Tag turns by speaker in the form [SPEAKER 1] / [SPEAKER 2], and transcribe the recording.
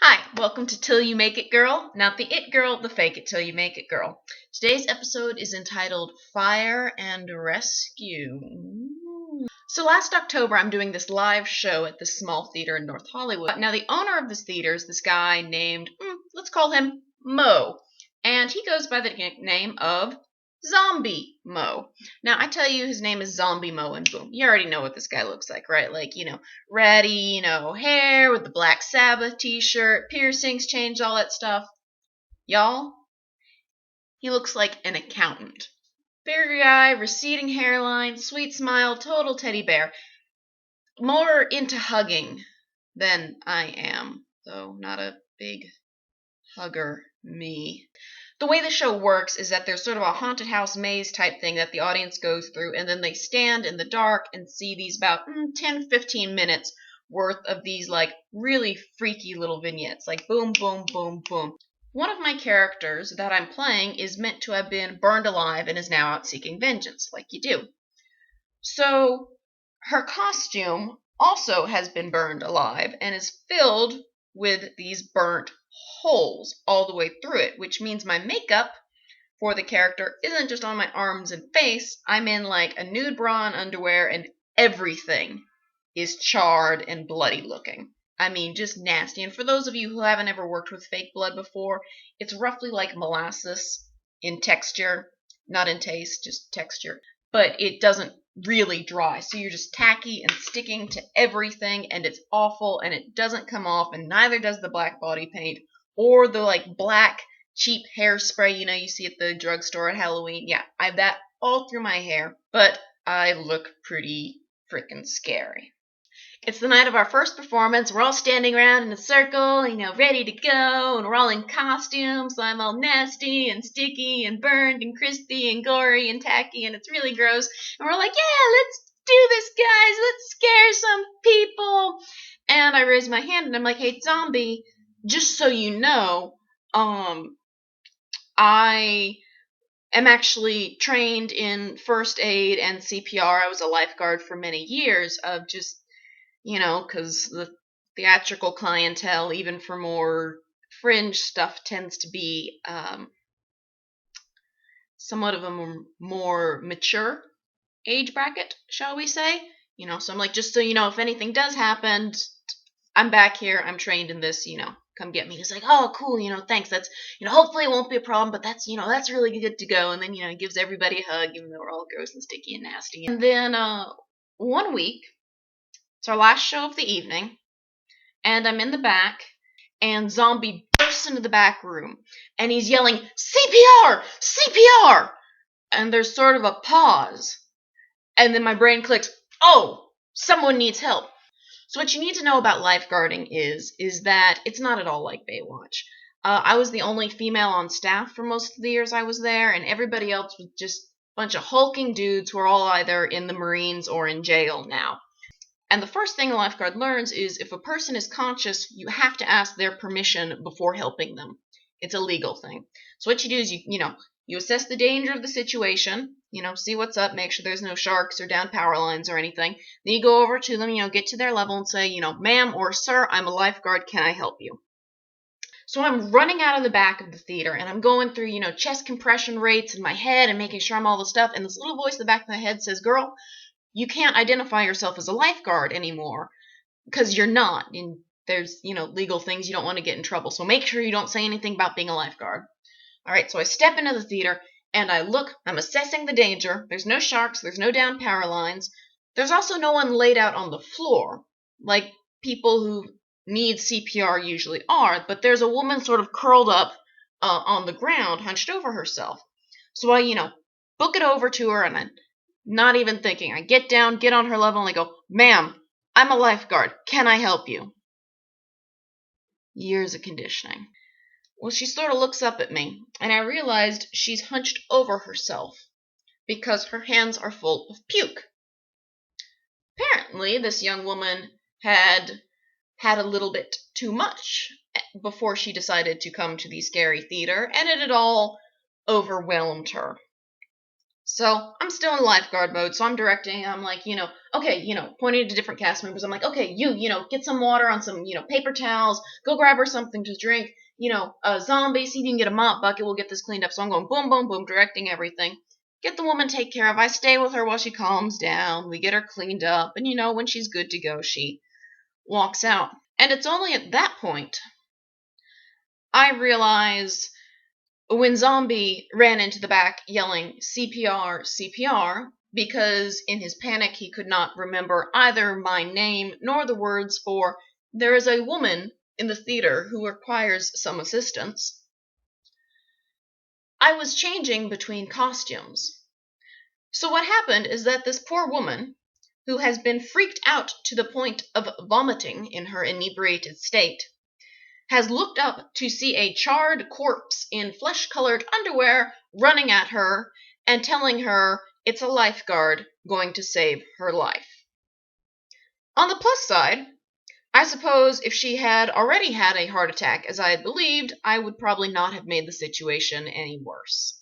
[SPEAKER 1] Hi, welcome to Till You Make It Girl. Not the it girl, the fake it till you make it girl. Today's episode is entitled Fire and Rescue. So last October, I'm doing this live show at this small theater in North Hollywood. Now, the owner of this theater is this guy named, let's call him Mo. And he goes by the nickname of Zombie Mo. Now, I tell you his name is Zombie Mo, and boom, you already know what this guy looks like, right? Like, ratty, hair with the Black Sabbath t-shirt, piercings, chains, all that stuff. Y'all, he looks like an accountant. Bigger guy, receding hairline, sweet smile, total teddy bear. More into hugging than I am, though not a big hugger me. The way the show works is that there's sort of a haunted house maze type thing that the audience goes through, and then they stand in the dark and see these about 10, 15 minutes worth of these like really freaky little vignettes, like boom, boom, boom, boom. One of my characters that I'm playing is meant to have been burned alive and is now out seeking vengeance, like you do. So her costume also has been burned alive and is filled with these burnt holes all the way through it, which means my makeup for the character isn't just on my arms and face. I'm in like a nude bra and underwear, and everything is charred and bloody looking. I mean, just nasty. And for those of you who haven't ever worked with fake blood before, it's roughly like molasses in texture, not in taste, just texture. But it doesn't really dry. So you're just tacky and sticking to everything, and it's awful, and it doesn't come off, and neither does the black body paint or the like black cheap hairspray, you see at the drugstore at Halloween. Yeah, I have that all through my hair, but I look pretty freaking scary. It's the night of our first performance. We're all standing around in a circle, ready to go, and we're all in costumes, so I'm all nasty and sticky and burned and crispy and gory and tacky, and it's really gross. And we're like, yeah, let's do this, guys. Let's scare some people. And I raise my hand and I'm like, hey, zombie, just so you know, I am actually trained in first aid and CPR. I was a lifeguard for many years of just, because the theatrical clientele, even for more fringe stuff, tends to be somewhat of a more mature age bracket, shall we say. So I'm like, just so you know, if anything does happen, I'm back here. I'm trained in this, come get me. He's like, oh, cool, thanks. That's, hopefully it won't be a problem, but that's really good to go. And then, he gives everybody a hug, even though we're all gross and sticky and nasty. And then, one week, it's our last show of the evening, and I'm in the back, and Zombie bursts into the back room, and he's yelling, CPR! CPR! And there's sort of a pause, and then my brain clicks, oh, someone needs help. So what you need to know about lifeguarding is that it's not at all like Baywatch. I was the only female on staff for most of the years I was there, and everybody else was just a bunch of hulking dudes who are all either in the Marines or in jail now. And the first thing a lifeguard learns is if a person is conscious, you have to ask their permission before helping them. It's a legal thing. So what you do is you assess the danger of the situation, see what's up, make sure there's no sharks or down power lines or anything. Then you go over to them, get to their level and say, ma'am or sir, I'm a lifeguard, can I help you? So I'm running out of the back of the theater and I'm going through, chest compression rates in my head and making sure I'm all the stuff. And this little voice in the back of my head says, girl, you can't identify yourself as a lifeguard anymore because you're not. And there's, legal things, you don't want to get in trouble. So make sure you don't say anything about being a lifeguard. All right, so I step into the theater and I look, I'm assessing the danger. There's no sharks, there's no down power lines. There's also no one laid out on the floor, like people who need CPR usually are, but there's a woman sort of curled up on the ground, hunched over herself. So I, book it over to her and I'm not even thinking. I get down, get on her level, and I go, ma'am, I'm a lifeguard. Can I help you? Years of conditioning. Well, she sort of looks up at me, and I realized she's hunched over herself because her hands are full of puke. Apparently, this young woman had had a little bit too much before she decided to come to the scary theater, and it had all overwhelmed her. So I'm still in lifeguard mode. So I'm directing. I'm like, okay, pointing to different cast members. I'm like, okay, get some water on some, paper towels. Go grab her something to drink. A zombie. See if you can get a mop bucket. We'll get this cleaned up. So I'm going boom, boom, boom, directing everything. Get the woman taken care of. I stay with her while she calms down. We get her cleaned up. And, when she's good to go, she walks out. And it's only at that point I realize when Zombie ran into the back yelling CPR, CPR, because in his panic he could not remember either my name nor the words for "there is a woman in the theater who requires some assistance," I was changing between costumes. So what happened is that this poor woman, who has been freaked out to the point of vomiting in her inebriated state, has looked up to see a charred corpse in flesh-colored underwear running at her and telling her it's a lifeguard going to save her life. On the plus side, I suppose if she had already had a heart attack, as I had believed, I would probably not have made the situation any worse.